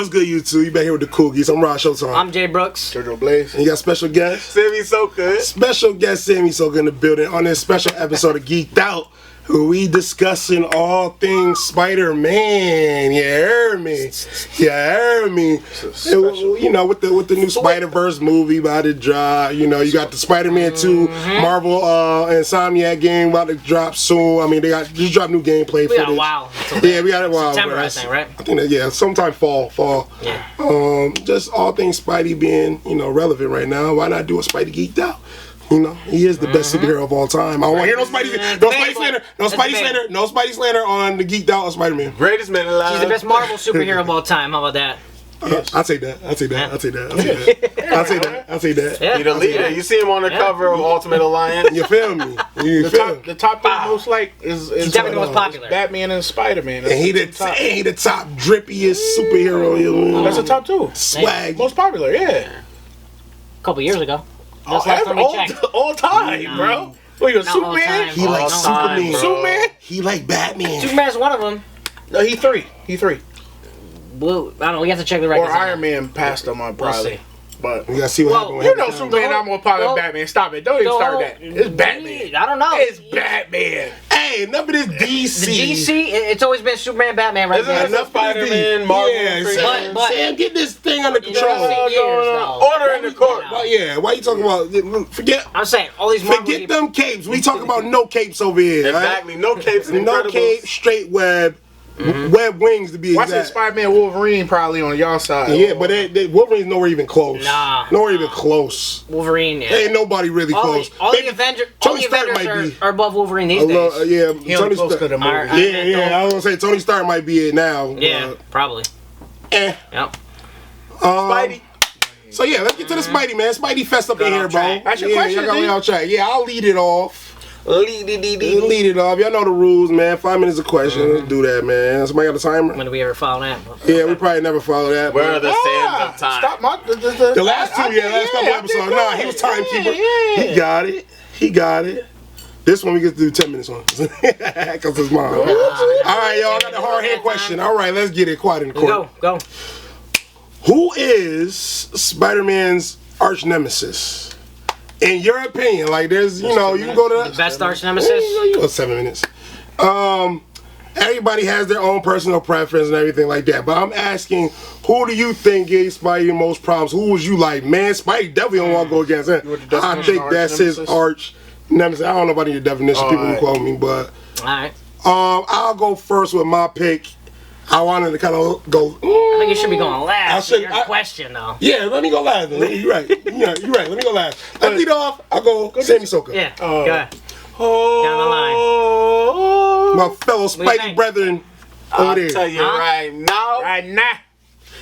What's good, YouTube? You back here with the Cool Geeks. I'm Rod Showtime. I'm Jay Brooks. Jojo Blaze. And you got special guest? Sammy So Good. Special guest Sammy So Good in the building on this special episode of Geek'd Out, who we discussing all things Spider-Man. You heard me. You heard me. You know, with the new Spider-Verse movie about to drop. You know, you got the Spider-Man 2 Marvel Insomniac game about to drop soon. I mean, they just dropped new gameplay We footage. got a while. Yeah, we got a while. September, I think, right? I think that, yeah, sometime fall. Yeah. Just all things Spidey being, relevant right now. Why not do a Spidey Geek'd Out? You know, he is the best superhero of all time. I don't want to hear no Spidey slander on the Geek'd Out of Spider-Man. Greatest man alive. He's the best Marvel superhero of all time. How about that? I'll take that. Yeah. He the leader. You see him on the cover of Ultimate Alliance. You feel me? The top thing most like is definitely the most popular. Batman and Spider-Man. And he the top drippiest superhero. That's the top two. Swag. Most popular, yeah. A couple years ago. That's last time we checked. All time, bro. What, you a Not all Superman? time. He like Superman. bro. Superman? He like Batman. Superman's one of them. No, he three. Blue. I don't know. We have to check the records. Or Iron Man passed him on probably. see. But We gotta see what happens. you know Superman, I'm more popular than Batman. Stop it. Don't even start that. It's Batman. I don't know. It's Batman. Hey, enough of this DC. The DC, it's always been Superman, Batman, right Isn't there. it enough Spider-Man, Marvel? Yeah, But- Sam, get this thing under You control. know, years, though. Order in the court. Well, yeah, why you talking about? Forget I'm saying all these Marvel Forget them capes. We talking about no capes over here. Exactly. No capes and Right? No Incredibles. cape, straight web, web wings to be Watch it, exact. Spider-Man, Wolverine probably on y'all side. Yeah, but Wolverine's nowhere even close. Nah. Nowhere even close. Wolverine. Yeah. Ain't nobody really close. All the Maybe Avengers Tony Stark might be. are above Wolverine these A days. little, yeah, He only Tony close to Stark. the movie. Alright. Yeah. I was gonna say Tony Stark might be it now. Yeah, probably. Eh. Yep. Spidey. So yeah, let's get to the Spidey, man. Spidey fest up in here, bro. track. That's your Yeah, question, y'all got me dude. on track. Yeah, I'll lead it off. Lead Lead it off. Y'all know the rules, man. 5 minutes a question. Let's do that, man. Somebody got a timer? When do we ever follow that? Yeah, we probably never follow that. Where are but- the sands of time? Stop my The last couple episodes. Nah, he was timekeeper. He got it. This one we get to do 10 minutes on. Because it's mine. All right, y'all. I got the hard hit question. All right, let's get it. Quiet in the court. Go. Who is Spider-Man's arch nemesis? In your opinion, like there's, you can go to The best arch nemesis? You go 7 minutes. Everybody has their own personal preference and everything like that. But I'm asking, who do you think gave Spidey the most problems? Who was you like, man? Spidey definitely don't want to go against him. I think that's his arch nemesis. I don't know about your definition. People will quote me, but Alright. I'll go first with my pick. I wanted to kind of go. I think you should be going last. I should- Your question, though. Yeah, let me go last. Then. You're right. You're right. Let me go last. Let's lead off. I'll go Sammy So Good. Yeah. Go ahead. Down the line. My fellow do you Spidey think? brethren I'll over tell there. you right now. Right now.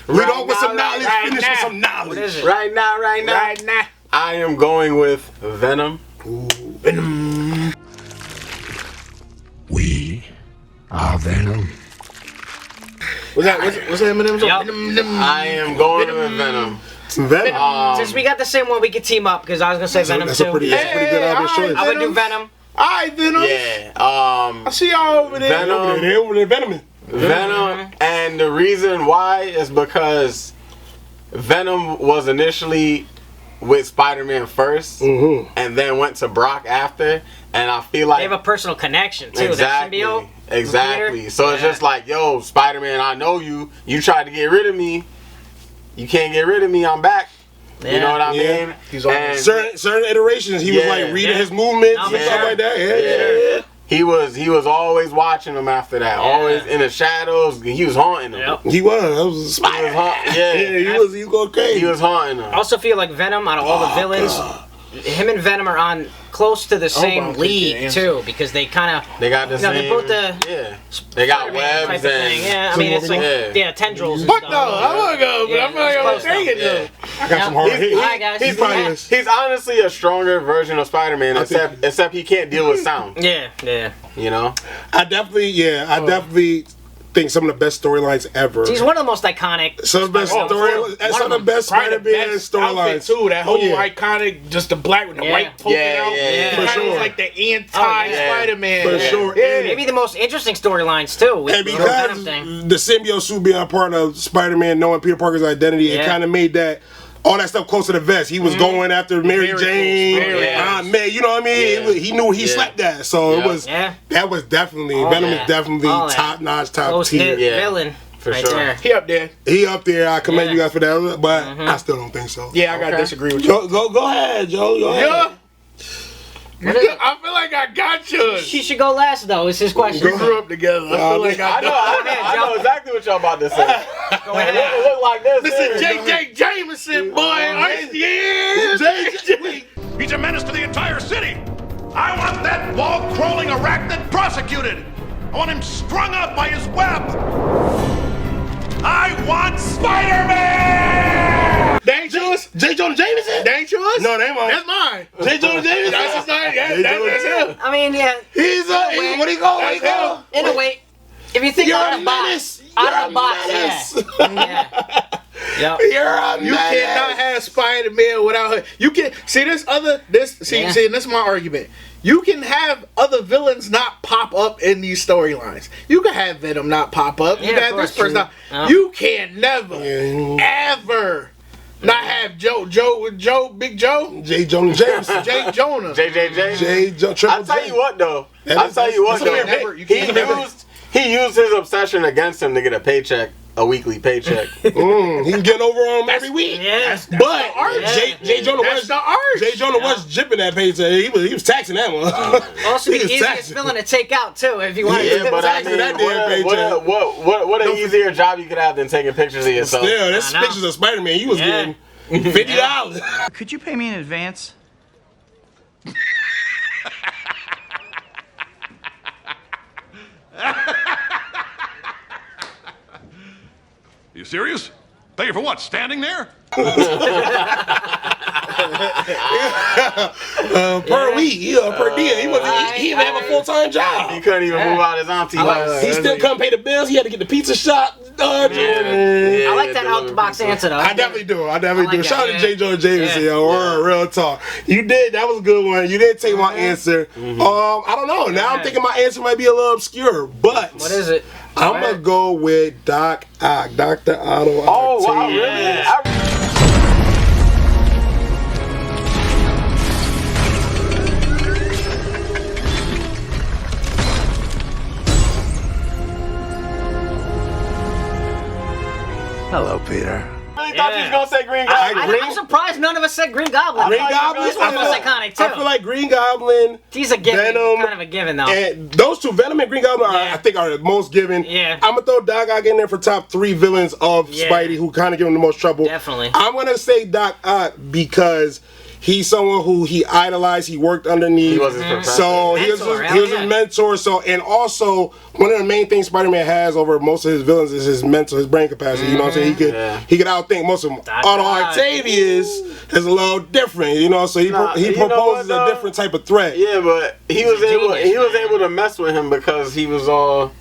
Lead off with some knowledge. right Finish now. with some knowledge. What is it? Right now. Right now. I am going with Venom. We are Venom. What's that Eminem's Yup. I am going with Venom. Venom. Since we got the same one, we can team up because I was gonna say Venom That's too. a pretty good obvious choice. I would do Venom. Alright, Venom. Yeah. I see y'all over there. Venom. Over there, Venom. Venom, and the reason why is because Venom was initially with Spider-Man first, and then went to Brock after, and I feel like They have a personal connection too. exactly, That symbiote. exactly. Peter. So it's Yeah. just like, yo, Spider-Man, I know you. You tried to get rid of me. You can't get rid of me. I'm back. You know what I Yeah. mean? He's on And Certain iterations, he was Yeah. like reading Yeah. his movements No, and for stuff sure. like that. Yeah. he was always watching him after that. Always in the shadows. He was haunting him. Yep. He was. That was a He was spider. yeah. He was going crazy. He was haunting him. I also feel like Venom, out of all the villains, him and Venom are on close to the I'm same gonna take league your answer. too, because they kind of They got the same. they both the yeah. They got Spider-Man webs type of and thing. Yeah, I mean it's like Yeah. tendrils. And What stuff. though? I want to go, but Yeah, I'm not it's gonna close take it though. though. I got some hard hits. Alright, guys. He probably is. He's honestly a stronger version of Spider-Man, except he can't deal with sound. Yeah. You know? I definitely think some of the best storylines ever. He's one of the most iconic. Some of the best storylines. Some of the best Spider-Man storylines too. That whole iconic, just the black with the white poking out. For sure. Was like the anti-Spider-Man. For sure. Yeah. Maybe the most interesting storylines too. And because the symbiote suit being a part of Spider-Man, knowing Peter Parker's identity, it kind of made that. All that stuff close to the vest. He was going after Mary Jane, Aunt May. You know what I mean? He knew he slept that. So it was. That was definitely Venom is definitely top notch, top tier villain. For sure. There. He up there. He up there. I commend you guys for that, but I still don't think so. Yeah, I gotta disagree with you. Go ahead, Joe. Go ahead. I feel like I got you. She should go last though. It's his question. We grew up together. I feel like I know exactly what y'all about to say. Go ahead. It look like this. Listen, J.J. Jameson, boy. He's a menace to the entire city. I want that wall-crawling arachnid prosecuted. I want him strung up by his web. I want Spider-Man! Dangerous? J. Jonah Jameson? Dangerous? No, name on. That's mine. J. Jonah Jameson? That's his name. That's him. I mean, He's what do you call it? in a way, if you think out of the box, yeah. You cannot have Spider-Man without her. You can see this. This is my argument. You can have other villains not pop up in these storylines. You can have Venom not pop up. You can have this person not. You can never, ever not have Big Joe. J. Jonah Jameson. J. Jonah. JJJ. I'll tell you what though. He used his obsession against him to get a paycheck. A weekly paycheck. He's getting over on him every week. But J. Jonah was jipping that paycheck. He was taxing that one. Also, the easiest villain to take out too, if you want to. But I mean, what an easier job you could have than taking pictures of yourself. Still, that's pictures of Spider-Man. You was getting $50. Could you pay me in advance? You serious? Pay you for what? Standing there? Per week, per diem. He didn't have a full-time job. He couldn't even move out his auntie house. He still couldn't pay the bills. He had to get the pizza shop done. I like that out-the-box answer, though. I definitely do. Shout out to J. Jonah Jameson, yo. Real talk. You did. That was a good one. You didn't take my answer. I don't know. Now I'm thinking my answer might be a little obscure, but what is it? I'm gonna go with Doc Ock, Dr. Otto. Oh wow, really? Hello, Peter. I really thought you was gonna say Green Goblin. I'm surprised none of us said Green Goblin. Green Goblin He's one of the most iconic too. I feel like Green Goblin. He's a given, Venom, kind of a given though. And those two, Venom and Green Goblin, I think are the most given. Yeah. I'm gonna throw Doc Ock in there for top 3 villains of Spidey who kind of give him the most trouble. Definitely. I'm gonna say Doc Ock because he's someone who he idolized. He worked underneath. He was his professor. So he was his mentor. So, and also one of the main things Spider-Man has over most of his villains is his mental, his brain capacity. You know what I'm saying? He could outthink most of them. Otto Octavius is a little different. You know, so he proposes a different type of threat. Yeah, but he was able to mess with him because he was all.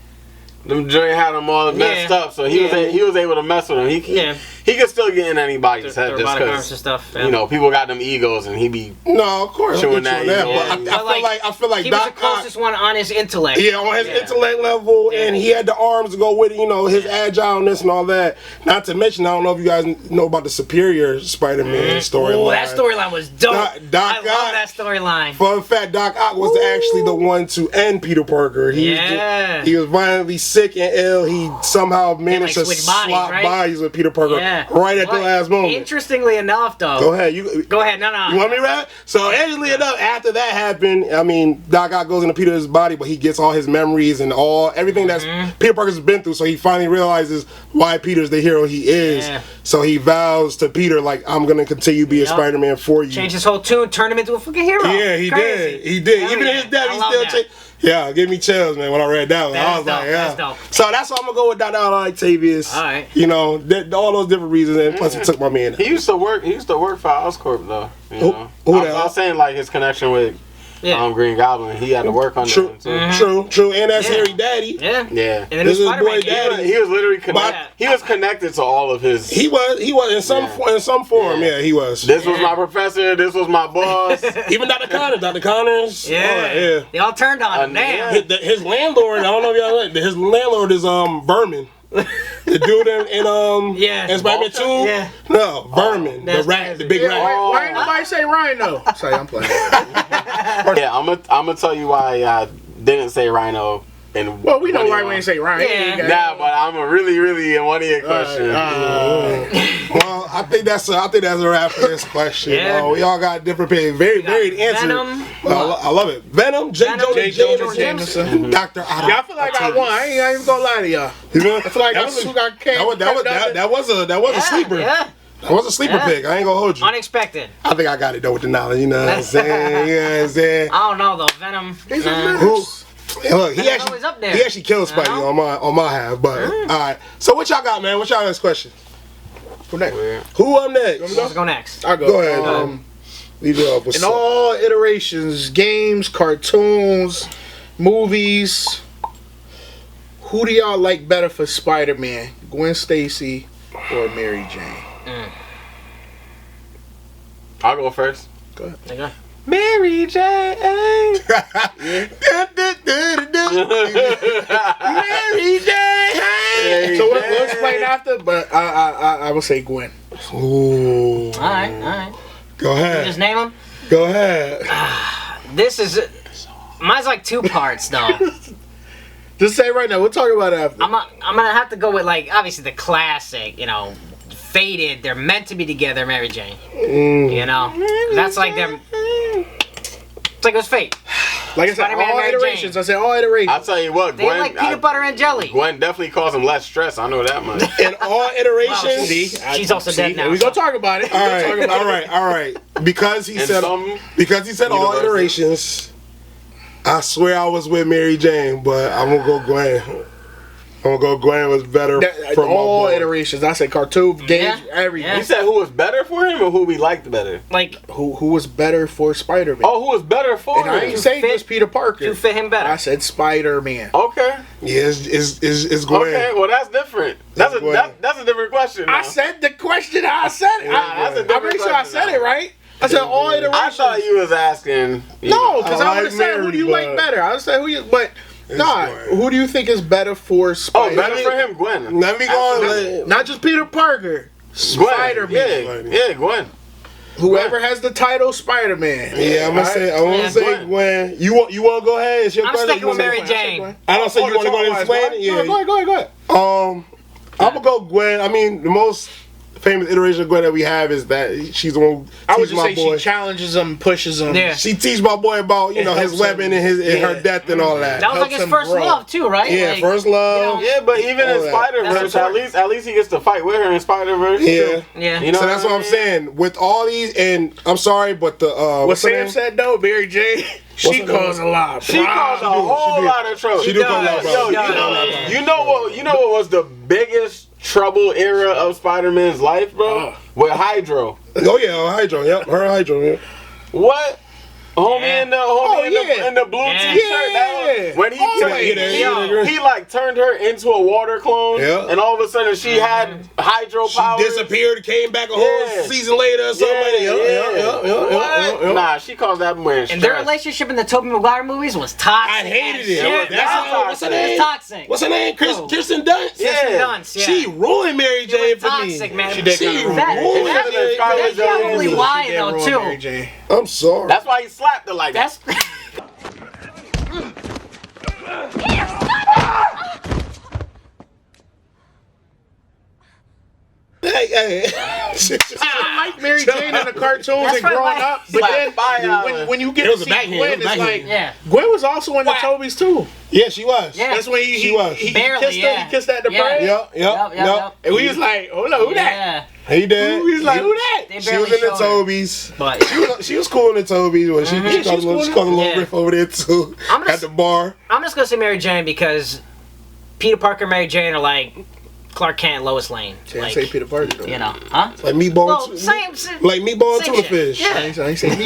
Them joint had him all messed up, so he was able to mess with him. He could still get in anybody's head just because you know people got them egos and he be of course showing that. But I feel like he was the closest one on his intellect. Yeah, on his intellect level, and he had the arms to go with it. You know, his agileness and all that. Not to mention, I don't know if you guys know about the Superior Spider-Man storyline. Oh, that storyline was dope. I love that storyline. Fun fact: Doc Ock was actually the one to end Peter Parker. He was violently sick and ill. He somehow managed to swap bodies with Peter Parker right at the last moment. Interestingly enough, though. Go ahead. Go ahead. No. You want me to rap? So, interestingly enough, after that happened, I mean, Doc Ock goes into Peter's body, but he gets all his memories and everything that's Peter Parker's been through. So he finally realizes why Peter's the hero he is. Yeah. So he vows to Peter, like, I'm gonna continue being Spider-Man for you. Change his whole tune, turn him into a fucking hero. Yeah, he did. Even in his death, he still changed. Yeah, give me chills, man, when I read that one. I was like, yeah. That's dope. So that's why I'm going to go with Dr. Otto Octavius. All right. You know, all those different reasons, and plus he took my man. He used to work for Oscorp, though. You know? Who I was saying, like, his connection with Green Goblin. He had to work on True, that too. true, and that's Harry Daddy. Yeah. Yeah. And then This is Spider-Man boy Daddy. He was literally connected. He was connected to all of his. He was in some form. Yeah, he was. This was my professor. This was my boss. Even Dr. Connors. Yeah. All right, yeah. They all turned on him. Damn. His landlord. I don't know if y'all like. His landlord is Vermin. The dude in Spider-Man 2? Yeah. No, Vermin. The rat, the big rat. Why ain't nobody say Rhino? Sorry, I'm playing. Yeah, I'm gonna tell you why I didn't say Rhino. Well, we know why we ain't say Rhino. Yeah. Nah, but I'm really in one of your questions. Well, I think that's a wrap for this question. Yeah. We all got different opinions. Very varied answers. Venom. I love it. Venom, J. Jonah Jameson. Dr. Otto. Yeah, I feel like I won. I ain't even gonna lie to y'all. You know, I feel like those two got came. that was a sleeper. Yeah. That was a sleeper pick. I ain't gonna hold you. Unexpected. I think I got it though with the knowledge. You know what I'm saying? You know what I'm saying? I don't know though. Venom. Look, he always up there. actually killed Spidey on my half. But all right. So what y'all got, man? What's y'all next question? Who next? Who up next? Let's go next. I'll go. Go ahead. Lead it off with In all iterations, games, cartoons, movies, who do y'all like better for Spider-Man? Gwen Stacy or Mary Jane? I'll go first. Go ahead. Okay. Mary Jane. Mary Jane. So we'll explain after, but I will say Gwen. Ooh. All right. Go ahead. Just name them. Go ahead. This is. Mine's like 2 parts though. Just say right now. We'll talk about it after. I'm gonna have to go with like obviously the classic. Faded. They're meant to be together. Mary Jane. That's like them. It's like it was fate. Like I said, Spider-Man, all Mary iterations. Jane. I said all iterations. I'll tell you what, They Gwen. like peanut butter and jelly. Gwen definitely caused him less stress. I know that much. In all iterations. She's also dead now. We gonna talk about it. All right. Because he said all universes. iterations. I swear I was with Mary Jane, but I'm gonna go Gwen. Gwen was better from all my boy. iterations. I said cartoon, games, everything. You said who was better for him or who we liked better? Like Who was better for Spider-Man? Oh, who was better for and I him? ain't saying just Peter Parker. to fit him better. I said Spider-Man. Okay. Yeah, it's Gwen. Okay, well that's different. That's Gwen. that's a different question. I now. said the question. I said it. that's a I'm different pretty sure I question said now. it right. I said all iterations. I thought you was asking. No, because I would have like said who Mary, do you but- like better? I would say who you. But Gwen. who do you think is better for Oh, Spider-Man? better for him, Gwen. Let me go. Not just Peter Parker. Gwen. Spider-Man. Yeah, Gwen. Whoever has the title Spider-Man. Yeah, I'm gonna say Gwen. You want to go ahead? It's your I'm question. sticking with Mary Jane. I don't say you want to go ahead and explain it. Yeah. Go ahead. I'm gonna go Gwen. I mean, the most famous iteration of Gwen that we have is that she's the one who I would teaches just my say boy. she challenges him, pushes him. Yeah. She teaches my boy about his helps weapon and her death and all that. That was like helps his him first grow. love too, right? Yeah, Like, first love. Yeah, but even All in that. Spider-Verse, That's at least he gets to fight with her in Spider-Verse. Yeah. Yeah. You know So that's what I'm saying. With all these, and I'm sorry, but the What what's her Sam name? said though, Mary Jane, she her caused a lot. She caused a whole lot of trouble. She do cause a lot of Yo, trouble. you know what was the biggest trouble era of Spider-Man's life, bro? With Hydro. Oh yeah, Hydro. Yep, her Hydro. Yeah. What? Homie Yeah. in the in the blue Yeah. t-shirt. That was, when he like turned her into a water clone, Yeah. and all of a sudden she had hydro She powers. disappeared, came back a whole Yeah. season later or something. What? Nah, she caused that man stress. And their relationship in the Tobey Maguire movies was toxic. I hated as it. shit. That's what's her It name? was toxic. What's her name? Oh. Kirsten Dunst. Kirsten Yeah. Dunst, yeah. She ruined Mary It Jane was for me. toxic, man. She did She kinda ruin That- ruined that- Mary that's Jane. probably why She did though ruin Mary too. Jane. I'm sorry. That's why he slapped her like that. That's Hey. I like Mary Jane in the cartoons That's and growing right. up, but then Fire. when you get It to was a see backhand, it Gwen, was it's a like backhand. yeah. Gwen was also in the Tobies too. Yeah, she was. Yeah. That's when She was. he Barely, kissed her. yeah. He kissed her at the Yeah. parade. Yep. And we was like, hold on, who that? Yeah. He did. Who? He's like, who that? They She barely was in the showed her. Tobies. But She was cool in the Tobies when she caused a little Yeah. riff over there too. I'm gonna At the bar. I'm just gonna say Mary Jane because Peter Parker and Mary Jane are like Clark Kent, Lois Lane. Can't Like, say Peter Parker though. you know, huh? Like meatball, Well, and same. like meatball and same tuna shit. fish. Yeah. I ain't say me.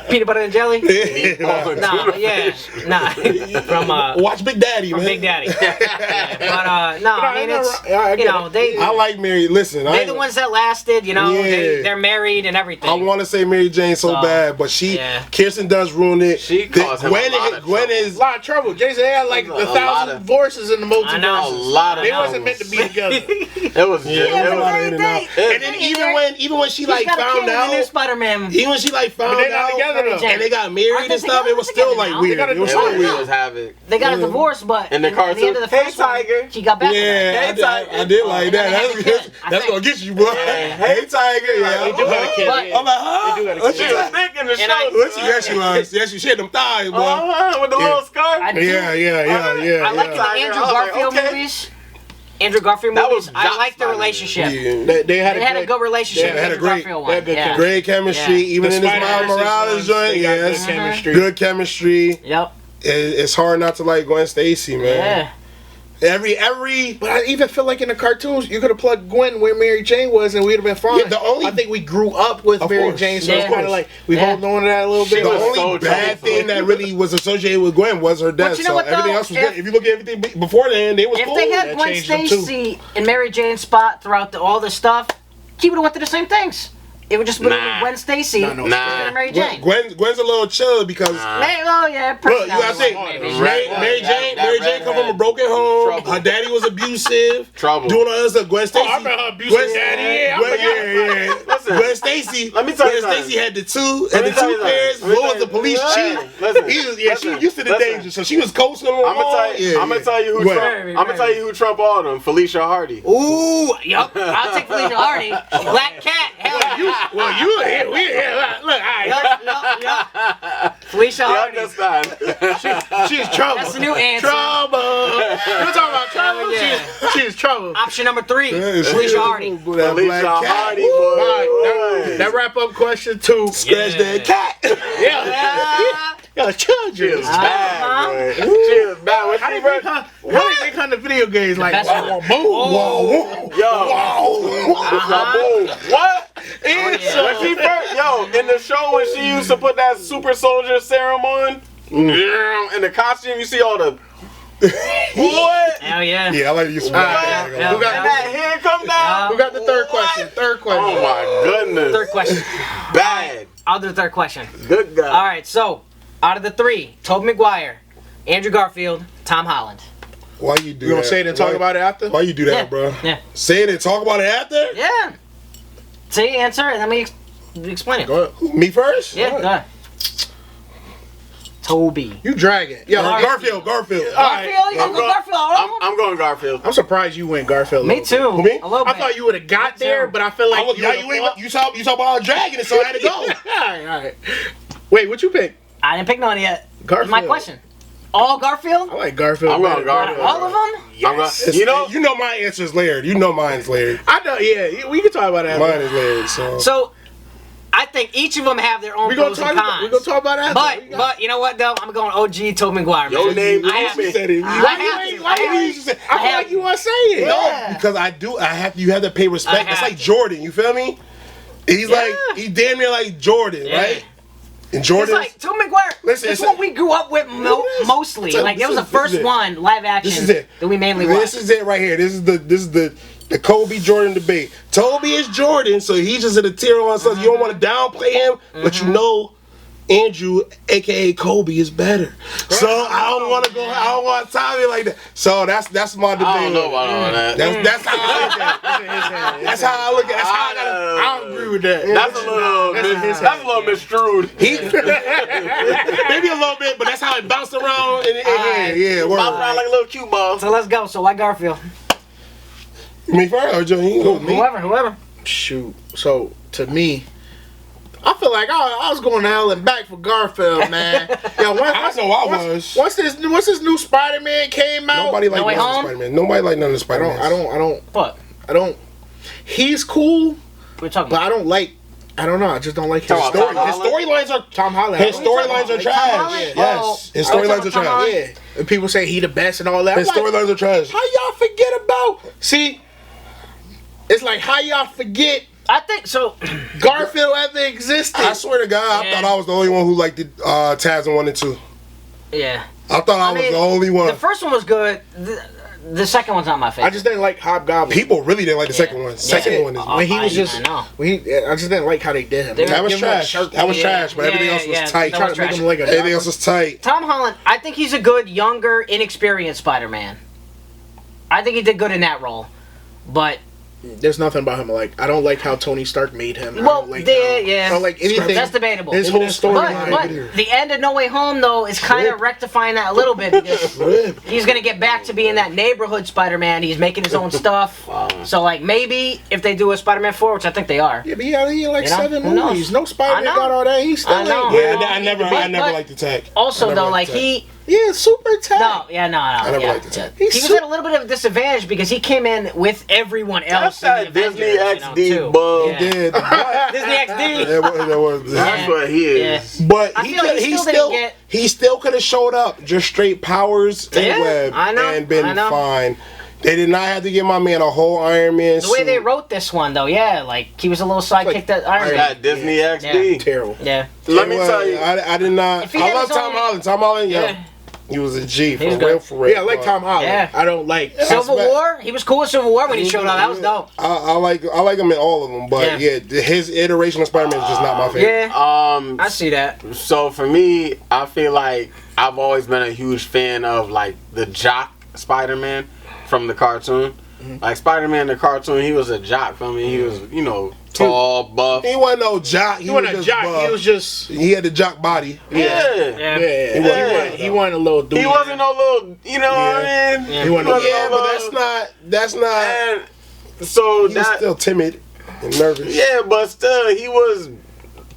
Peanut butter and jelly. Yeah. Nah, yeah, nah. From Watch Big Daddy, man. Big Daddy. Yeah. But no, I mean it's I you get know it. they I like Mary. Listen, they're the ones that lasted. You know, Yeah. they're married and everything. I want to say Mary Jane so So, bad, but yeah. Kirsten does ruin it. She caused him a lot of Gwen trouble. is A lot of trouble. Jason had like A 1,000 lot of- divorces in the multiverse. I know. A lot of They trouble. wasn't meant to be together. It was Yeah, it a was lot of in and out. And then even when she She's like got a found kid in the new out, Spider-Man. even when she like found But they not out, together though. Jane. and they got Aren't married they and stuff, together? it was still Together like now? weird. They got a It was divorce. so It weird. was havoc. They got a divorce, but In the at the end cartoon, of the hey, first one, Tiger. she got back with him. Yeah, Hey, Tiger. I did like that. and then they had a kid, I That's think. gonna get you, boy. Hey, Tiger. Yeah, They do got a kid. But- yeah. I'm like, huh? They do got a What kid. you She was say? thick in the And I- show. What she? Yeah, she was. Yeah, she had them thighs, boy. With the Yeah. little scarf. I do- Yeah. I like in the Tiger, Andrew I was like, Garfield okay. movies. Andrew Garfield That movies. was I Jock like the Spider-Man. relationship. Yeah. They had They had a good relationship. They had a Andrew great- Garfield they had one. good Yeah. Great chemistry, Yeah. even The in this Spider-Verse Miles Morales ones, joint. they got Yes, good chemistry. good chemistry. Yep. It's hard not to like Gwen Stacy, man. Yeah. Every But I even feel like in the cartoons, you could have plugged Gwen where Mary Jane was, and we'd have been fine. Yeah, the only- I think we grew up with Of Mary course. Jane, so Yeah. it's kind of like we Yeah. hold on to that a little bit. the was only so bad troublesome. thing that really was associated with Gwen was her death. you know So what, though? everything else was If- good. If you look at everything before then, they was If cool. they had That Gwen changed them too. Stacy and Mary Jane's spot throughout all this stuff, he would have went to the same things. It would just be Nah. Gwen Stacy No, no. and Mary Jane. Gwen's a little chill because Maybe, oh yeah, look, you gotta think, maybe. Mary Jane That come from a broken home. Trouble. Her daddy was abusive. Trouble. Doing all this stuff. Gwen Stacy. I remember her abusive daddy. Yeah, I forgot. yeah. Listen, Gwen Stacy. let me tell you Gwen something. Stacy had the two Let me tell you parents. something. Let me What was tell the you- police chief? Listen, He was, she was used to the listen. danger, so she was coasting along. I'm gonna tell you who Go Trump. ahead. I'm gonna tell you who Trump all them. Felicia Hardy. Ooh, yup. I'll take Felicia Hardy. Black Cat. Hell yeah. Well, you here? We here? Look, all right. Yup. Felicia You Hardy. understand? She's trouble. That's the new answer. Trouble. You talking about trouble? Yeah. She's trouble. Option number 3. Yeah, Felicia Hardy. That Felicia black cat. Hardy, All boy. right, that wrap up question 2. Scratch that cat. Yeah, children. She is bad, boy. She is bad. When How she they make her? How they make her in the video games like best one. Whoa. Yo. What? yeah. When she first, in the show when she used to put that super soldier serum on, in the costume, you see all the what? Hell yeah. Yeah, I like to use some yeah. Who And got that hair come down. Who got the third question? Third question. Oh my goodness. Third question. Bad. I'll do the third question. Good guy. All right, so out of the 3, Tobey Maguire, Andrew Garfield, Tom Holland. Why you do You gonna that? say it and talk about it after? Why you do that, Yeah. bro? Yeah. Say it and talk about it after? Yeah. Say answer and then we explain it. Go ahead. Me first? Yeah, go ahead. Toby. You drag it. Yo, Garfield. Garfield, you gonna go Garfield? All of them? I'm going Garfield. I'm surprised you went Garfield. Me too. Me? A little I bit. thought you would have got there, but I feel like You saw about dragging it, so I had to go. all right. Wait, what you pick? I didn't pick none yet. Garfield. My question. All Garfield? I like Garfield. I'm going better. Garfield. All of them? Yes. You know, my answer is layered. You know mine's layered. I know. Yeah, we can talk about that. Mine is layered. So So, I think each of them have their own We gonna pros talk. and cons. We gonna talk about that. But you know what though? I'm going OG Tobey Maguire. Your man. name I have you said it. I Why have you to. ain't? Why you ain't? say- I feel like you want to say it. no, because I do. I have. You have to pay I respect. It's have like to. Jordan. You feel me? He's like he damn near like Jordan, Yeah. right? And It's Jordan. like Tobey Maguire. Listen, it's it's what a- we grew up with mostly. So Like it was the this first is it. one live action This is it. that we mainly This watched. is it right here. This is the Kobe Jordan debate. Toby is Jordan, so he's just in a tier one. So you don't want to downplay him, but you know Andrew, aka Kobe, is better. So I don't want to go. I don't want Tommy like that. So that's my debate. I don't know about all that. That's how I look at it. That's how I look at it. That's how I gotta. I don't agree with that. That's a little misstrued. Maybe a little bit, but that's how it bounced around. Yeah, Bounce word. around like a little cue ball. So let's go. So why Garfield? Me first or Joe? You go. Whoever. Shoot. So to me, I feel like I was going to hell and back for Garfield, man. Yeah, I know I was. Once this new Spider-Man came out, Nobody like Way none of the Home? Spider-Man. Nobody like none of the Spider-Man. What? I don't. He's cool, We're talking but about. I don't like. I don't know. I just don't like his Talking story. about His storylines are Tom Holland. his storylines are Tom trash. Holland? Yes, his Oh, storylines are Tom Holland? trash. Yeah, and people say he the best and all that. His I'm like, storylines are trash. how y'all forget forget about? See, it's like how y'all forget I think so. Garfield ever existed. I swear to God, I thought I was the only one who liked the Taz in 1 and 2. Yeah. I thought I was the only one. The first one was good. The second one's not my favorite. I just didn't like Hobgoblin. People really didn't like the second one. Second one is when he was just. I know. I just didn't like how they did him. that was trash. That was trash, but everything else was tight. that was Trying to make trash. him like a Everything else was tight. Tom Holland, I think he's a good, younger, inexperienced Spider-Man. I think he did good in that role. But There's nothing about him I don't like how Tony Stark made him. Well, I yeah. don't like anything. That's debatable. His whole storyline. But the end of No Way Home, though, is kind of rectifying that a little bit because he's going to get back to being that neighborhood Spider-Man. He's making his own stuff. So, like, maybe if they do a Spider-Man 4, which I think they are. Yeah, but he had like You know? 7 Who knows? movies. No Spider-Man I know. got all that. He still I know. ain't. Yeah, I never But- liked the tech. Also, though, like, Yeah, super tech. No. I never yeah. liked the tech. He was at a little bit of a disadvantage because he came in with everyone else. That's in that the Disney Avengers, XD too. bug. Yeah. Did. Disney XD. That was That's what he is. But I feel like he still could have showed up just straight powers and Yeah, web I know, and been I know. fine. They did not have to give my man a whole Iron Man The way suit. they wrote this one, though, yeah, like he was a little sidekick that Iron Man. That Disney XD. Terrible. Yeah. Let me tell you. I did not. If he I had love his Tom own- Holland. Tom Holland, Yeah. yeah. He was a G, for was real, good. for real. Yeah, I like Tom Holland. Yeah. I don't like. Civil Aspect- War, he was cool with Civil War when he showed up. That was dope. I like him in all of them, but yeah, his iteration of Spider-Man is just not my favorite. Yeah, I see that. So for me, I feel like I've always been a huge fan of like the jock Spider-Man from the cartoon. Like Spider-Man, the cartoon, he was a jock for me. He was, tall, buff. He wasn't no jock. He wasn't a jock. He was just. He had the jock body. Yeah. He wasn't a little dude. He wasn't no little, what I mean? Yeah. He wasn't. Yeah, but that's not. And so He was still timid and nervous. yeah, but still, he was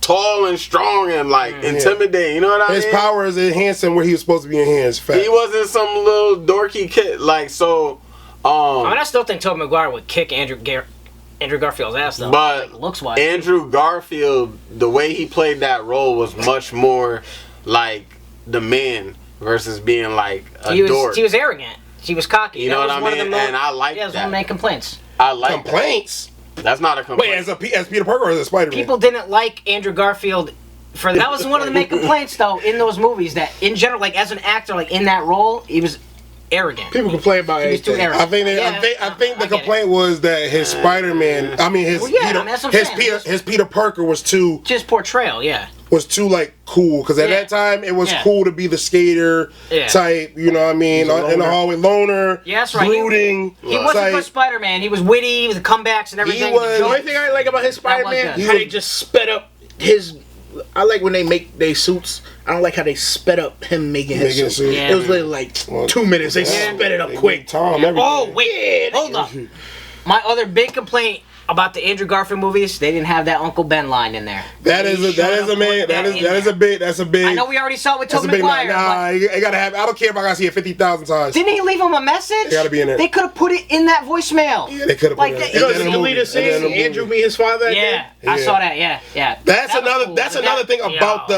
tall and strong and like intimidating. You know what I mean? His power is enhanced him where he was supposed to be enhanced. Fact. He wasn't some little dorky kid. Like so. I mean, I still think Tobey Maguire would kick Andrew Garfield's ass though. But like, looks wise. Andrew Garfield, the way he played that role was much more like the man versus being like a dork. He was arrogant. He was cocky. You know what I mean? And I like that. That was one that. of the main complaints. I like complaints. That's not a complaint. Wait, as Peter Parker or as a Spider-Man? People didn't like Andrew Garfield. That was one of the main complaints though in those movies. That in general, like as an actor, like in that role, he was arrogant. People complain about He was too anything. arrogant. I think the complaint was that his Spider-Man. I mean, his Well, yeah, that's what I'm saying. His Peter Parker was too Just portrayal, yeah. like cool because at Yeah. that time it was Yeah. cool to be the skater Yeah. type. You know what I mean? In the hallway, loner. Yeah, that's right. Brooding. He wasn't type. just Spider-Man. He was witty with the comebacks and everything. was- The only thing I like about his Spider-Man, like that. how they just sped up his. I like when they make their suits. I don't like how they sped up him making his Making suit. suit. Yeah. It was literally like 2 minutes. They Yeah. sped it up They quick. gave Tom everything. Oh, wait. Hold up. My other big complaint about the Andrew Garfield movies, they didn't have that Uncle Ben line in there. That is a man. That's a big. I know we already saw it with That's a Tobey big. Maguire. Nah, but you gotta have. I don't care if I gotta see it 50,000 times. didn't he leave him a message? It gotta be in there. They could have put it in that voicemail. Yeah, they could have Like put it. that- You know, in the the movie. deleted And then in scene, the movie. Andrew meet his father. at Yeah, the I Yeah. saw that. Yeah. That's That was another. cool. That's another thing about the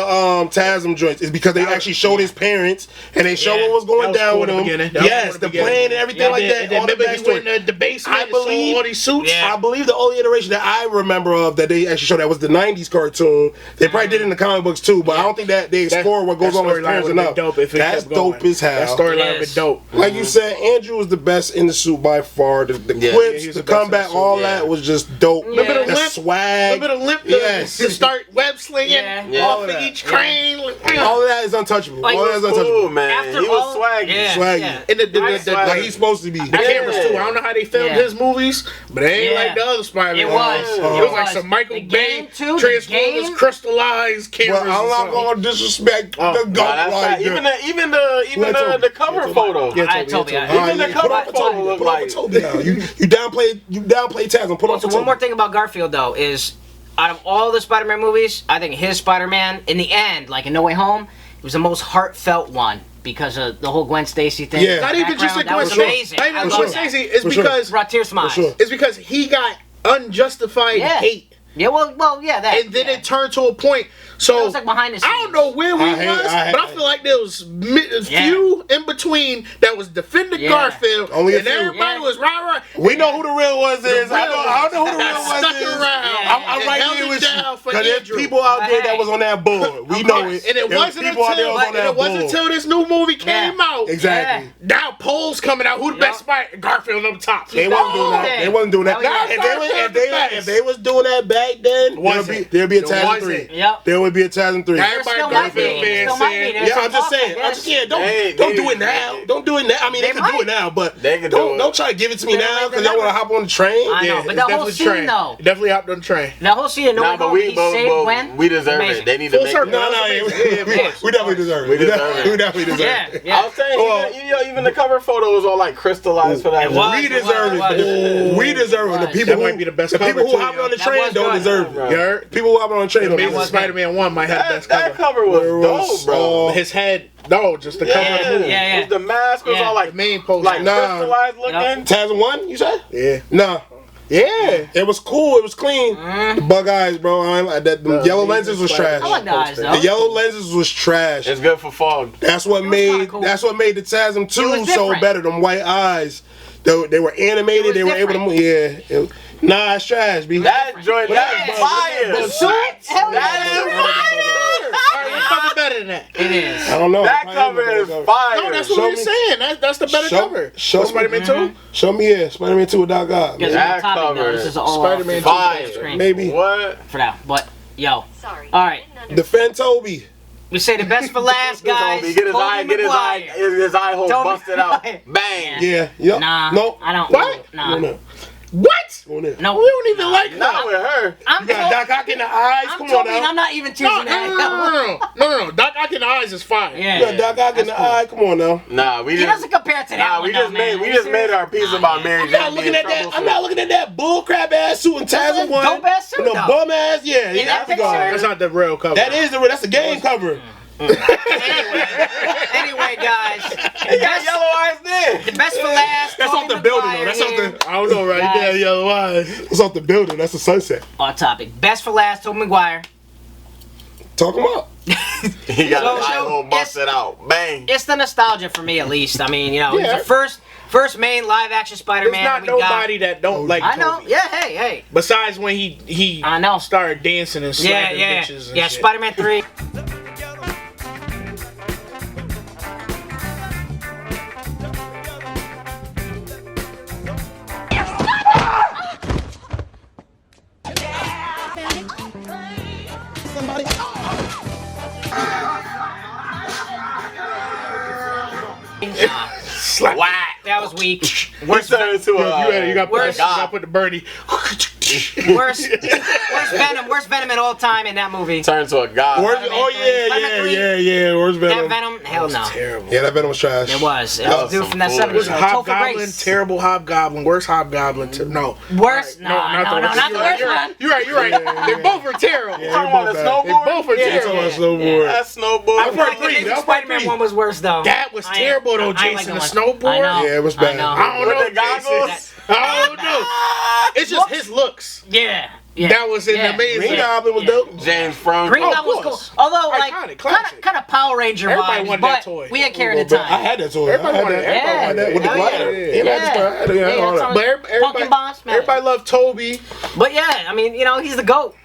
TASM joints is because they actually showed his parents and they showed Yeah. what was That going was down cool with in the him. beginning. That was Yes, cool in the the beginning. plan and everything Yeah, like that. And then All the remember he went backstory. in the basement I and saw believe- all these suits. Yeah. I believe the only iteration that I remember of that they actually showed that was the '90s cartoon. They probably did it in the comic books too, but I don't think that they explore what goes on with his parents enough. Dope if it That's kept going. dope as hell. That storyline Yes. would be dope. Like you said, Andrew was the best in the suit by far. The Yeah. quips, he was the the best in comeback, the suit, all yeah. that was just dope. Little bit of The limp, swag, A bit of limp Yes. to start web slinging Yeah. off All of of that. each crane. all of that is untouchable. Like, all that is Cool, untouchable. man. After He was all- swaggy. Yeah. Swaggy. And the Like he's supposed to be. The cameras too. I don't know how they filmed Yeah. his movies, but they ain't Yeah. like the other Spider-Man. It was. It It was like was. some Michael The Bay game, too, the Transformers game. crystallized cameras. Well, I'm or not something. gonna disrespect Oh, the nah, goat That's like not, even Toby? the cover photo. Yeah, I Toby, told you. yeah, Even the cover photo looked like. Toby now. You downplay TASM. Put on So one more thing about Garfield though is, out of all the Spider-Man movies, I think his Spider-Man in the end, like in No Way Home, it was the most heartfelt one because of the whole Gwen Stacy thing. Yeah. Not even just a That Gwen was Stacy. amazing. Not even I Gwen love that. Stacy. It's For sure. because Brought tears to my eyes. sure. it's because he got unjustified Yeah. hate. Yeah, well, yeah, that. And then yeah. it turned to a point. So It was like behind the scenes. I don't know where we was, but I feel like there was a few in between that was defending Garfield, Only a and few. everybody was right. We know who the real ones is. I don't know who the real ones Stuck is. around. I'm and right held here it with down you. for Because there's Andrew. people out there that was on that board. We know it. And it There wasn't people out there until was on that board. this new movie came out. Exactly. Now polls coming out. Who the best Spider? Garfield up top. They wasn't doing that. They wasn't doing that. If they was doing that back then, there'd be a Taz 3. Yep. There would be a Taz 3. Everybody Garfield fans saying, yeah, I'm just saying. Don't do it now. Don't do it now. I mean, they can do it now, but don't try to give it to me now because y'all want to hop on the train. I know, but the whole scene though. Definitely hopped on the train. The whole scene, he saved Gwen. We deserve it. They need to make it. No, we definitely deserve it. We definitely deserve it. I was saying, even the cover photo was all like crystallized for that. We deserve it. We deserve it. The people might be the best. The people who hop on the train don't deserve it. People who hop on the train don't deserve it. Spider-Man 1 might have the best cover. That cover was dope, bro. His head, just the cover of the movie. Yeah. The mask was all like the main poster. like crystallized looking. Taz 1, you said? Yeah. Nah. Yeah. It was cool. It was clean. The bug eyes, bro. The yellow lenses was trash. I like the eyes though. The yellow lenses was trash. It's good for fog. That's what made the TASM 2 so better. Them white eyes. They were animated. They were able to move. Yeah. Nah, it's trash, B. That joint, that's fire. The suit? That is fire. What cover better than that? It is. I don't know. That cover is fire. No, that's what we're saying. That's the better cover. Show Spider-Man 2? Show me, Spider-Man 2 with Doc Ock. That cover is all Spider-Man 2 fire. Maybe. What? For now, but yo. Sorry. All right. Defend Toby. We say the best for last, guys. Get his eye hole busted out. Bang. Yeah. Yep. Nah. No. I don't. What? Nah. What? No. We don't even like Not that. with her. You got Doc Ock in the eyes. Come on now. I'm not even choosing that. No. Doc Ock in the eyes is fire. Yeah. You got Doc Ock in the eye. Come on now. Nah, we He doesn't compare to that. Nah, one, we just made our piece about Mary Jane. I'm not looking at that bullcrap ass suit and Taz one. Dope ass suit, No though. bum ass. Yeah. In that picture? That's not the real cover. That's the game cover. Anyway, guys. He got yellow eyes there. The best for last. That's off the building though. That's off the. I don't know, right? Guys. Yeah, yellow eyes. It's off the building. That's the sunset. On topic. Best for last, Tobey Maguire. Talk him up. He got his eye hole busted out. Bang. It's the nostalgia for me, at least. I mean, he's the first main live action Spider-Man. There's not nobody that don't like I know. Toby. Yeah, hey. Besides when he I know. started dancing and slapping bitches and shit. Spider-Man 3. Slap. That was weak. Worst turn into a. You got to put the birdie. Worst Venom. Worst Venom in all time in that movie. Turn to a god. Yeah. Where's Venom? That Venom? Hell no. Terrible. Yeah, that Venom was trash. It was. It was dude from that some 70s. It was show, Topher Hobgoblin, Grace. terrible Hobgoblin, worst Hobgoblin. No. Worst? No, Not the worst one. You're right. They both are terrible. Yeah, Talking about a bad. snowboard? They both are terrible. Snowboard. That snowboard. I feel like the Amazing Spider-Man one was worse though. That was terrible though, Jason. The snowboard. I know. Yeah, it was bad. I don't know. With the goggles? I don't know. It's just his looks. Yeah. That was an amazing. Green Goblin was dope. James Franco. Green Goblin was cool. Although, like, Iconic, classic. kind of Power Ranger Everybody vibes, wanted but that toy. we had care at the I time. had that toy. Everybody wanted that with the Hell glider. yeah. Yeah. But everybody, Pumpkin Bombs, man. everybody loved Toby. But yeah, I mean, he's the GOAT.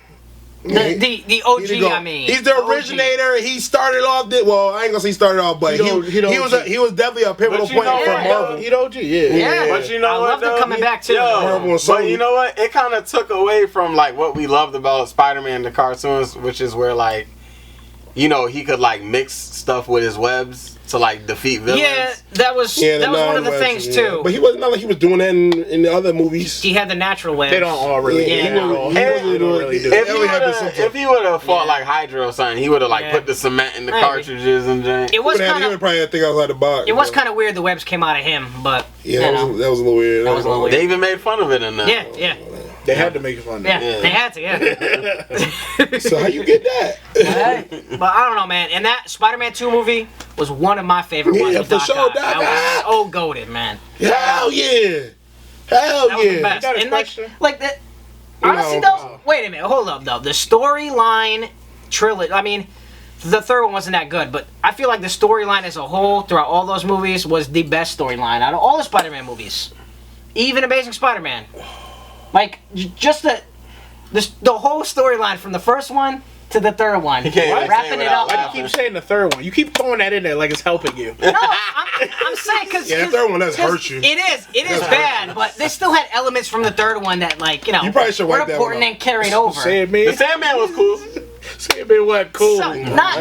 The OG, I mean. He's the originator. He started off. Well, I ain't gonna say he started off, but he was definitely a pivotal point for Marvel. He OG, yeah. But you know I what? love him coming back too. Marvel and But Sony. you know what? It kind of took away from like what we loved about Spider-Man the cartoons, which is where like, he could like mix stuff with his webs to like defeat villains. Yeah, that was one of the things too. But he wasn't like he was doing that in the other movies. He had the natural webs. They don't all really. If he would have fought like Hydra or something, he would have like put the cement in the cartridges and things. It was he would probably think outside the box. It was kind of weird the webs came out of him, but that was a little weird. That was a little weird. They even made fun of it in that. Yeah. They had to make it fun. Yeah, they had to, yeah. So how you get that? But I don't know, man. And that Spider-Man 2 movie was one of my favorite ones. With for Doc sure, Ock. Doc That Ock. was so goated, man. Hell yeah. Hell That was the yeah. best. Got a And question? like that. Honestly, though, wait a minute, hold up, though. The storyline trilogy, I mean, the third one wasn't that good, but I feel like the storyline as a whole throughout all those movies was the best storyline out of all the Spider-Man movies. Even Amazing Spider-Man. Like, just the whole storyline from the first one to the third one. Wrapping it up. Why do you keep saying the third one? You keep throwing that in there like it's helping you. No, I'm saying because the third one does hurt you. It is bad, but they still had elements from the third one that, like, you probably should were wipe that important one and carried over. The Sandman was cool. Sandman wasn't cool. So, not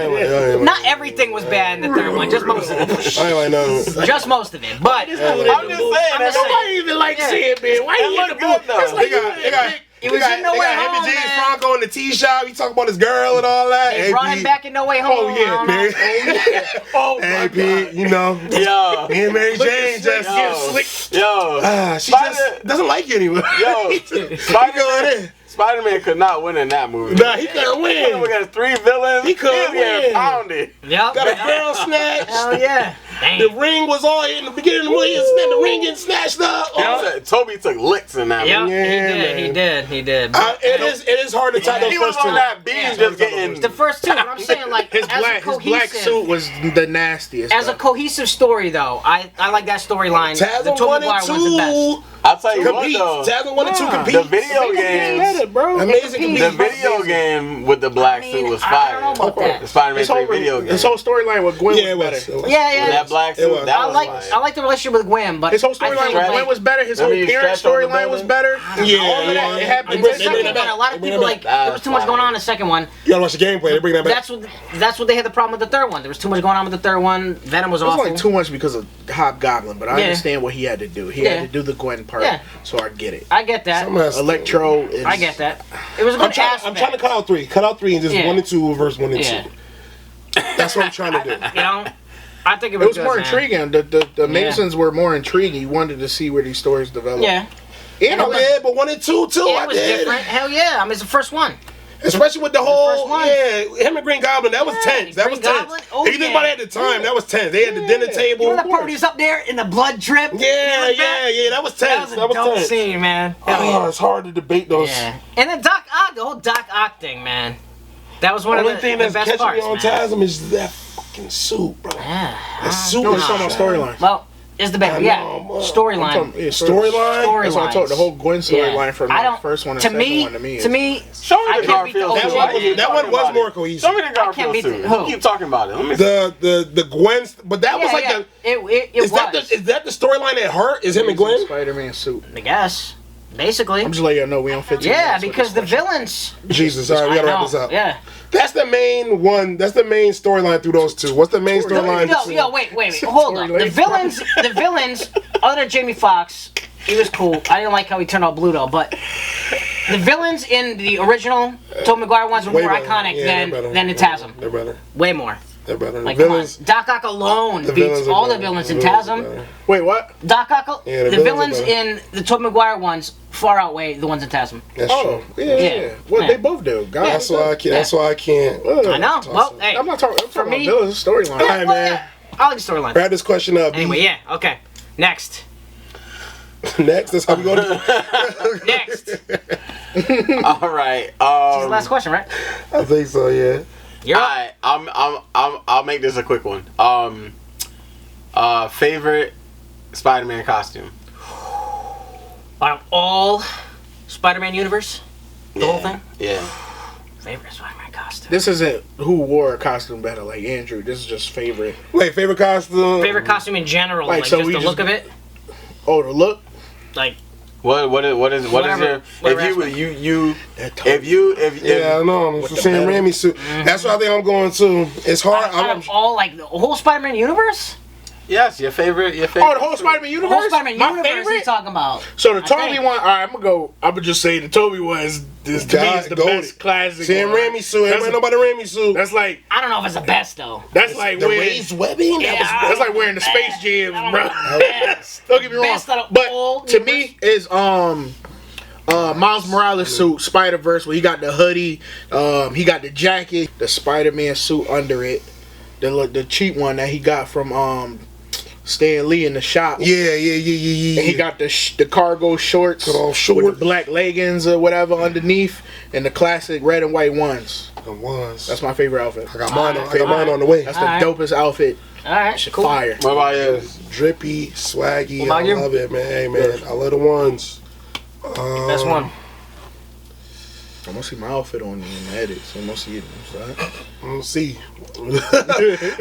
everything was bad in the third one, just most of it. I ain't know. Just most of it. But I'm just saying that Nobody even likes Sandman. Why you in the book? It's like it was in No Way Home, him and James man. Franco in the tea shop. He talking about his girl and all that. They brought him back in No Way Home. Oh, yeah, man. Oh, Hey, Pete, you know. Yo. Me and Mary Jane just she just doesn't like you anymore. Yo, Spider-Man could not win in that movie. Nah, he couldn't win. We got 3 villains. He couldn't win. Pounded. Yep. Got a girl snatched. Hell yeah. The ring was all in the beginning of the movie. The ring getting snatched up. Toby took licks in that movie. He did. It is hard to tie those He was first two. on that beam just getting... The first two, but I'm saying, like, his black suit was the nastiest. As a cohesive story, though, I like that storyline. The Tasm Tobey 1 and Maguire was the best. 2 I'll tell you compete. what, though. Tasm 1 and 2 compete. The video games... bro. Amazing The video game with the black suit was fire. I don't know about that. The Spider-Man 3 video game. His whole storyline with Gwen was better. Yeah. That black suit, that was fire. I like the relationship with Gwen, but His whole storyline with Gwen was better. His whole parent storyline was better. All of that, it happened. The second one, a lot of people like there was too much going on in the second one. You gotta watch the gameplay. They bring that back. That's what they had the problem with the third one. There was too much going on with the third one. Venom was It was awful. like too much because of Hobgoblin, but I understand what he had to do. He had to do the Gwen part, so I get it. I get that. Electro. I get that. It was a good aspect. I'm trying to cut out 3. Cut out 3 and just 1 and 2 verse 1 and 2. That's what I'm trying to do. You know, I think it was good, more man. intriguing. The Masons were more intriguing. You wanted to see where these stories develop. Yeah. But 1 and 2 too. It was different. Hell yeah. I mean, it's the first one. Especially with the whole, one. him and Green Goblin, that was tense. That was tense. If you think about it at the time, that was tense. They had the dinner table. You know that part when he was up there in the blood drip? Yeah, that was tense. That was a dope scene, man. Oh, it's hard to debate those. Yeah. And then Doc Ock, the whole Doc Ock thing, man. That was one of the best parts, that's catching me on man. Tasm is that fucking suit, bro. Yeah. That suit No, is it's talking about storylines. Well, it's the best. Yeah. Storyline. Storyline? That's what I told the whole Gwen storyline from the first one and second one to me. To me, show me I the can't beat the Garfield suit. that one was more cohesive. Show me the Garfield suit. who? You keep talking about it. Let me The Gwen, but that was like is that the storyline that hurt? Is him and Gwen? Spider-Man suit. I guess. Basically. I'm just letting you know we don't fit. Yeah, because the villains. Jesus, all right, we gotta wrap this up. Yeah. That's the main one. That's the main storyline through those two. What's the main storyline? Yo, wait. Hold up. The villains, other than Jamie Foxx, he was cool. I didn't like how he turned out blue though, but the villains in the original Tobey Maguire ones were more iconic than the Tasm. They're better. Way more. They're better. Like, villains, come on. Doc Ock alone beats all the villains in Tasm. Wait, what? Doc Ock, the the villains in the Tobey Maguire ones far outweigh the ones in Tasm. That's true. Yeah. Well, they both do. God, that's why I can't. That's why I can't. I know. Well, hey, I'm not talking. I'm talking me, about villains storyline. All right, man. I like the storyline. Wrap this question up. Anyway, yeah. Okay. Next. Next. That's how we go. Next. All right. This is the last question, right? I think so. Yeah. You're up. I'll make this a quick one. Favorite Spider-Man costume? Out of all Spider-Man universe, the whole thing. Yeah. Favorite Spider-Man costume. This isn't who wore a costume better, like Andrew. This is just favorite. Wait, favorite costume? Favorite costume in general, like so just we the look of it. Oh, the look. Like. What is your if yeah, I know. It's the Sam Raimi suit. That's what I think I'm going to. It's hard. Out of all, like the whole Spider-Man universe. Yes, your favorite. Oh, the whole Spider-Man universe. The whole Spider-Man My universe. favorite. He's talking about. So the Tobey one. All right, I'm gonna just say the Tobey one is to me is the best classic. Sam Raimi suit. Ain't nobody Raimi suit. That's like. I don't know if it's the best though. That's like the wearing raised webbing. Yeah, that's like wearing the Space Jams, bro. Best. Don't get me wrong. Best out of But all to me is Miles Morales suit, Spider-Verse, where he got the hoodie, he got the jacket, the Spider-Man suit under it, the cheap one that he got from Stan Lee in the shop. Yeah. And he got the cargo shorts All short. with the black leggings or whatever underneath, and the classic red and white ones. The ones. That's my favorite outfit. I got mine on the way. That's the Alright. dopest outfit. All right, Shit cool. fire. What about yours? Drippy, swaggy. What about I you? love it, man. Hey, man. I love the ones. Best one. I'm gonna see my outfit on in the edits. I'm gonna see it. Let's see.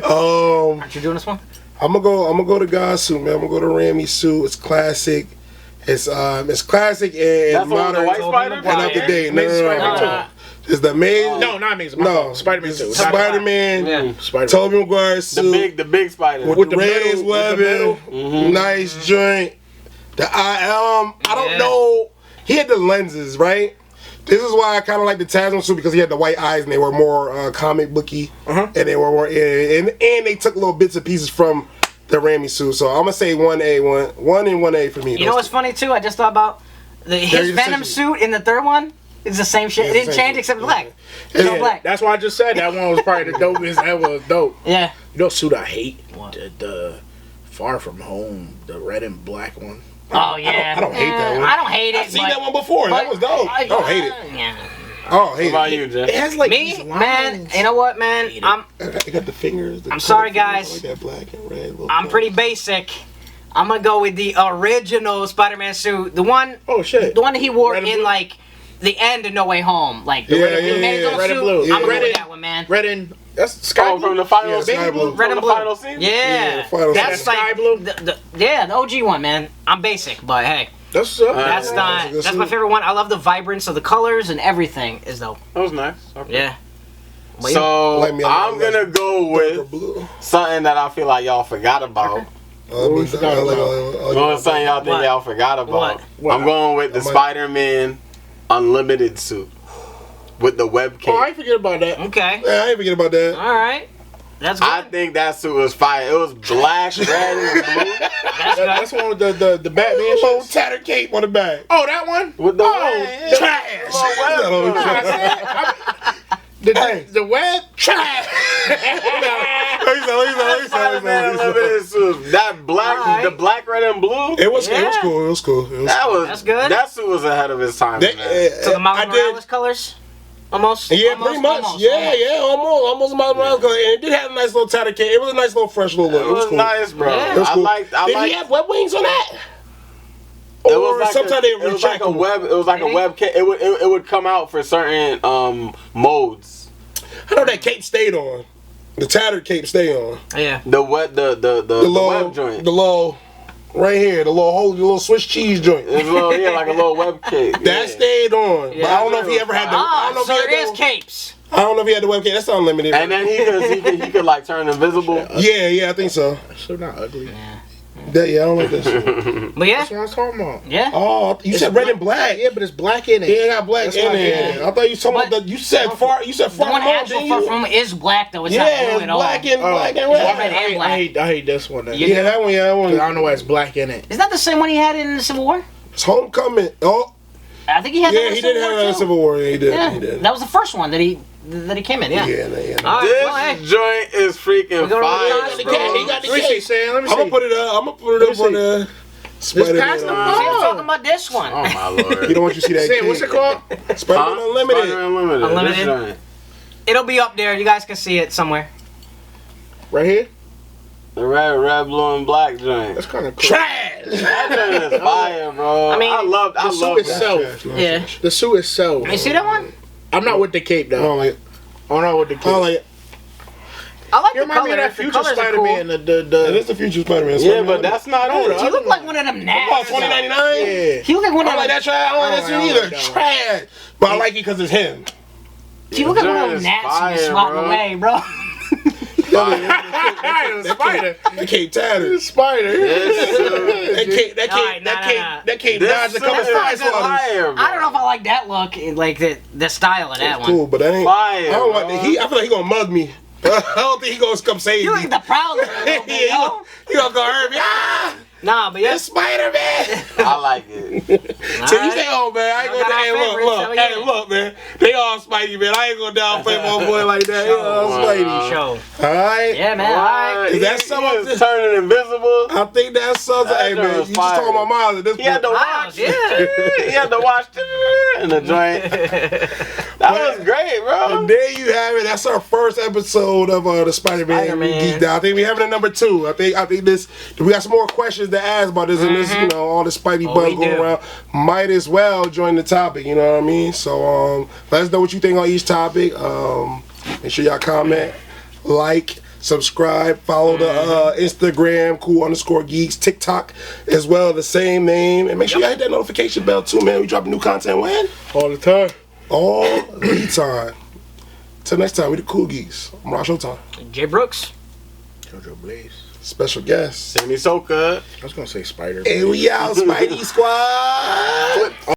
Aren't you doing this one? I'm gonna go to God's suit, man. I'm gonna go to Ramy suit. It's classic. It's classic and That's the one with the modern white spider? and up to date. No, Amazing no, Spider-Man no. It's the amazing. No, not amazing. No, Spider-Man too. Spider-Man. Yeah. Spider-Man. Tobey Maguire suit. The big spider. with the raised webbing, Mm-hmm. nice joint. The I don't Yeah. know. He had the lenses, right? This is why I kind of like the Tasman suit because he had the white eyes and they were more comic booky, and they were more and they took little bits and pieces from the Ramy suit. So I'm gonna say 1A, one and 1A for me. You know what's funny too? I just thought about his you Venom said- suit in the third one. It's the same shit. Yeah, It didn't the same change shit. except black. Yeah. No black. That's why I just said that one was probably the dopest. That was dope. Yeah. You know, suit I hate What? the Far From Home, the red and black one. Oh yeah. I don't hate that one. I don't hate it. I've seen but- that one before. That but- was dope. I don't hate it. Yeah. I don't hate What about it. you, Jay? It has like Me, these man. lines. You know what, man? Hate it. I got the fingers. The I'm sorry, color guys. fingers, like that black and red. little I'm points. pretty basic. I'm gonna go with the original Spider-Man suit, the one Oh shit. that he wore Red and in blue? like the end of No Way Home, like the Yeah, red and blue yeah, made his yeah, own red and suit. blue. I'm Yeah. gonna Red go with and- that one, man. Red and that's sky Oh, blue. from the final Yeah, scene? sky blue. Red and From blue. the final scene? Yeah, the final that's scene. like Sky blue? the OG one, man. I'm basic, but hey, That's that's yeah, not that's a good that's my suit. favorite one. I love the vibrance of the colors and everything is dope. That was nice. Okay. Yeah. But So Like me, I I'm like gonna go Darker with blue. something that I feel like y'all forgot about. We forgot about? Going something y'all think What? y'all forgot about. What? I'm going with the I might- Spider-Man Unlimited suit with the web cape. Oh, I ain't forget about that. okay. Yeah, I ain't forget about that. All right. That's good. I think that suit was fire. It was black, red, and blue That's good. That's one with the Batman Little shit. tattered cape on the back. Oh, that one. with the Oh, Trash. Well, The web. Spider-Man Unlimited suit. That black, Alright. the black, red, and blue. It was Yeah. cool. It was cool. It was That was That's good. That suit was ahead of its time. They- man. So the Miles I Morales did. colors, almost. Yeah, Almost, pretty much. almost, Yeah, almost Miles Morales. And it did have a nice little tattered cape. It was a nice little fresh little look. It was cool. nice, bro. Yeah. It was cool. I Did liked. he have web wings on that? It Or was like sometimes a, they it was like a retractable. web. It was like a Really? web. It would come out for certain modes. I know that cape stayed on. The tattered cape stayed on. Yeah. The web the little, web joint. The little, right here, the little Swiss cheese joint. It was a little, yeah, like a little web cake. That stayed on. But I don't know if he ever had the. I Ah, don't know if so he there had is the, capes. I don't know if he had the webcam. That's unlimited. And then he could like turn invisible. Yeah, I think so. So not ugly. Yeah, I don't like that shit. But yeah, That's what I was talking about. yeah. Oh, you It's said red and black. Yeah, but it's black in it. Yeah, it got black That's in why I hate it. it. I thought you talking But- about the. You said far. You said The far one from actual home, far didn't you? from is black though. It's not Yeah, blue it's at all. black and red. red and black. I hate this one. Then. Yeah, that one. Yeah, that I one. don't know why it's black in it. Is that the same one he had in the Civil War? It's Homecoming. Oh, I think he had that yeah, in he the did have War a too. Civil War. Yeah, he did. Yeah, He did. that was the first one that he came in. Yeah. Yeah. All right, This well, hey. joint is freaking We go to fire, the bro. cat. He got the Let me cake. see, Sam. Let me I'm see. gonna put it up. I'm gonna put it Let up me on the Spider-Man. pass the See, ball. I'm talking about this one. Oh my lord. You don't want you to see that. Sam, cake. what's it called? Spider-Man Huh? Unlimited. Spider-Man Unlimited. Unlimited. This joint. It'll be up there. You guys can see it somewhere. Right here. The red, blue, and black joint. That's kind of cool. Trash. That joint is fire, bro. I mean, I love the suit that. itself. Yeah. The suit is so. You see that one? I'm not with the cape I don't though. like it. I'm not with the I don't cape. like it. I like You the remind me of colors. that The future colors are Spider-Man. cool. And it's the future Spider-Man. Yeah, but that's not No, it. the He looked like one of them Oh, nasty. 2099. Yeah. He looked like one I of don't like them. that trash. I don't like that I suit don't either. like that one. Trash. But I like it because it's him. He looked like one of Joint them is nasty fire, swatting bro. away, bro. Spider. That cape tattered. Spider. This suit, That cape this dodged a couple suit fly is swatters. fire, bro. I don't know if I like that look, like the style of that That's one. cool, but that ain't. Fire, I don't like bro. that. I feel like he gonna mug me. I don't think he gonna come save You me. like the prowler a little bit, Yeah, yo. he gonna go hurt me. Ah! Nah, but yeah. It's Spider-Man. I like it. So you say, oh man, I ain't I gonna got our favorites, so yeah. hey, look, man, they all Spidey, man. I ain't gonna downplay my boy like that. They all Spidey. Show. All right. Yeah, man. All right. Is that some of this turning invisible? I think that's something. Hey man, you just talking about Miles at this He had to point. watch. Yeah. He had to watch in the joint. That was great, bro. And there you have it. That's our first episode of the Spider-Man Geek'd Out. I think we have it at number 2. I think this. We got some more questions to ask about this and this. You know, all the Spidey buzz going around. Might as well join the topic. You know what I mean? So let us know what you think on each topic. Make sure y'all comment, like, subscribe, follow the Instagram, cool_geeks, TikTok as well, the same name, and make sure y'all hit that notification bell too, man. We dropping new content when? All the time. All the time. Till next time, we the Cool Geeks. I'm Ross Showtime. Jay Brooks. JoJo Blaze. Special guest. Sammy Soka. I was gonna say Spider. And we out, Spidey Squad.